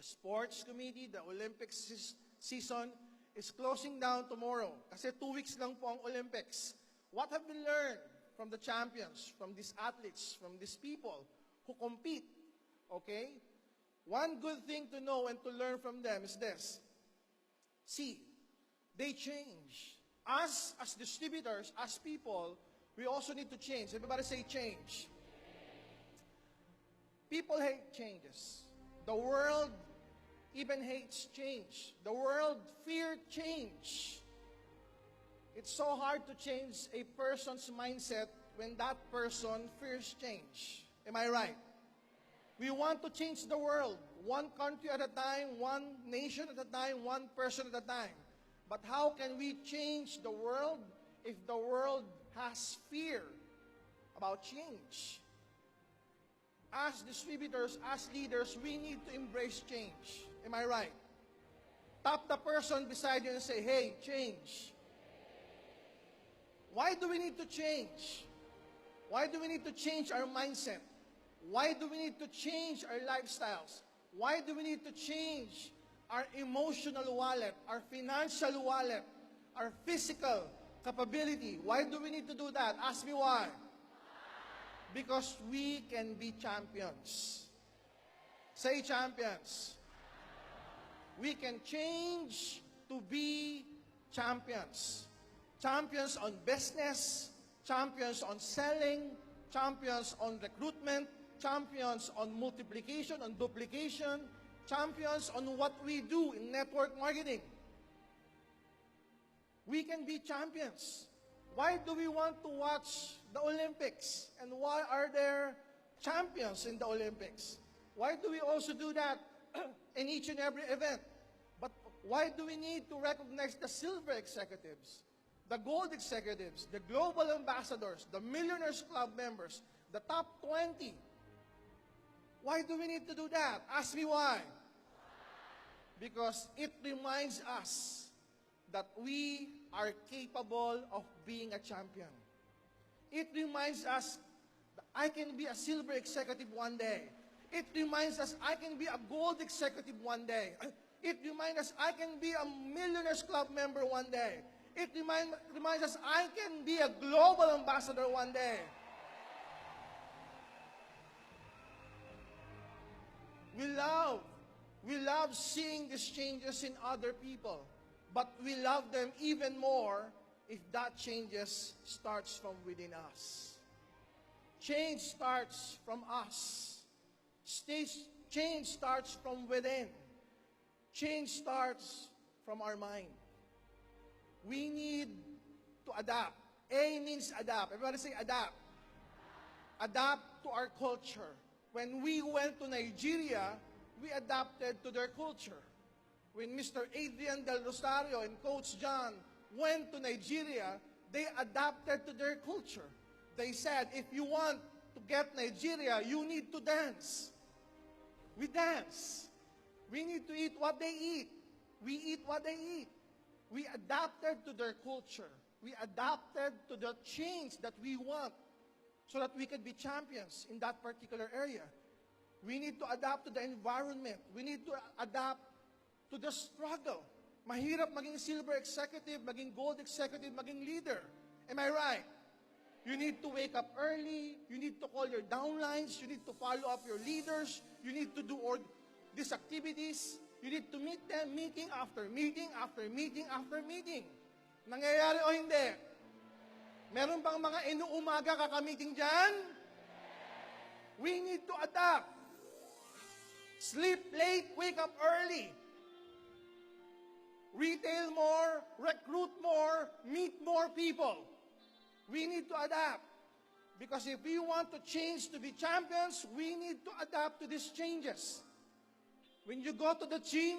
sports committee, the Olympics season is closing down tomorrow. Kasi 2 weeks lang po ang Olympics. What have we learned from the champions, from these athletes, from these people who compete? Okay? One good thing to know and to learn from them is this. See, they change. Us, as distributors, as people, we also need to change. Everybody say change. People hate changes. The world even hates change. The world fears change. It's so hard to change a person's mindset when that person fears change. Am I right? We want to change the world, one country at a time, one nation at a time, one person at a time. But how can we change the world if the world has fear about change? As distributors, as leaders, we need to embrace change. Am I right? Tap the person beside you and say, hey, change. Why do we need to change? Why do we need to change our mindset? Why do we need to change our lifestyles? Why do we need to change our emotional wallet, our financial wallet, our physical capability? Why do we need to do that? Ask me why. Because we can be champions. Say champions. We can change to be champions. Champions on business, champions on selling, champions on recruitment, champions on multiplication, on duplication, champions on what we do in network marketing. We can be champions. Why do we want to watch the Olympics? And why are there champions in the Olympics? Why do we also do that in each and every event? But why do we need to recognize the silver executives, the gold executives, the global ambassadors, the Millionaires Club members, the top 20? Why do we need to do that? Ask me why. Because it reminds us that we are capable of being a champion. It reminds us that I can be a silver executive one day. It reminds us I can be a gold executive one day. It reminds us I can be a Millionaires Club member one day. It reminds us I can be a global ambassador one day. We love seeing these changes in other people, but we love them even more if that changes starts from within us. Change starts from us. Change starts from within. Change starts from our mind. We need to adapt. A means adapt. Everybody say adapt. Adapt to our culture. When we went to Nigeria, we adapted to their culture. When Mr. Adrian Del Rosario and Coach John went to Nigeria, they adapted to their culture. They said, if you want to get Nigeria, you need to dance. We dance. We need to eat what they eat. We eat what they eat. We adapted to their culture. We adapted to the change that we want so that we can be champions in that particular area. We need to adapt to the environment. We need to adapt to the struggle. Mahirap maging silver executive, maging gold executive, maging leader. Am I right? You need to wake up early. You need to call your downlines. You need to follow up your leaders. You need to do all these activities. You need to meet them meeting after meeting after meeting after meeting. Nangyayari o hindi? Meron bang mga inuumaga kakamiting dyan? We need to adapt. Sleep late, wake up early. Retail more, recruit more, meet more people. We need to adapt. Because if we want to change to be champions, we need to adapt to these changes. When you go to the gym,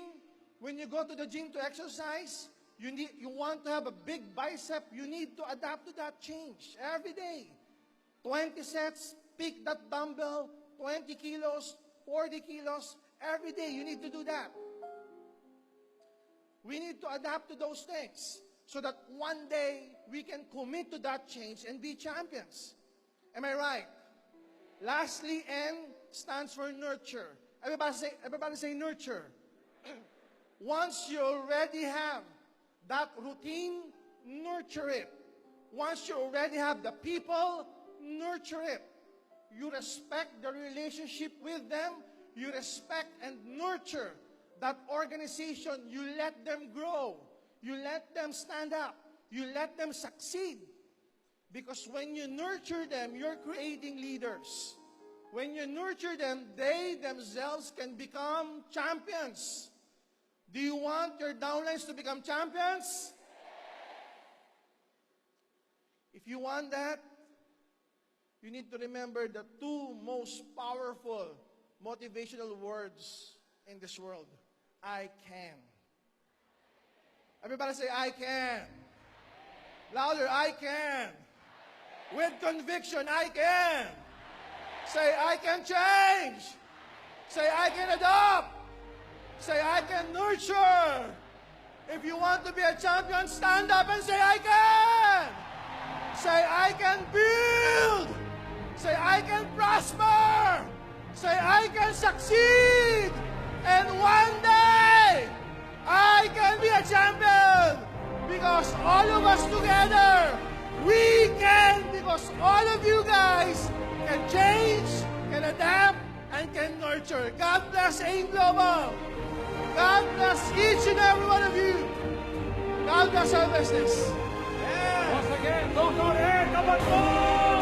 to exercise, you want to have a big bicep, you need to adapt to that change every day. 20 sets, pick that dumbbell, 20 kilos, 40 kilos, every day you need to do that. We need to adapt to those things so that one day we can commit to that change and be champions. Am I right? Lastly, and stands for nurture. Everybody say nurture. Once you already have that routine, nurture it. Once you already have the people, nurture it. You respect the relationship with them. You respect and nurture that organization. You let them grow. You let them stand up. You let them succeed. Because when you nurture them, you're creating leaders. When you nurture them, they themselves can become champions. Do you want your downlines to become champions? If you want that, you need to remember the two most powerful motivational words in this world. I can. Everybody say, I can. Louder, I can. With conviction, I can. Say, I can change. Say, I can adopt. Say, I can nurture. If you want to be a champion, stand up and say, I can. Say, I can build. Say, I can prosper. Say, I can succeed. And one day, I can be a champion. Because all of us together, we can. Because all of you guys can change, can adapt, and can nurture. God bless AIM Global. God bless each and every one of you. God bless our business. Once again, don't go there. Come on,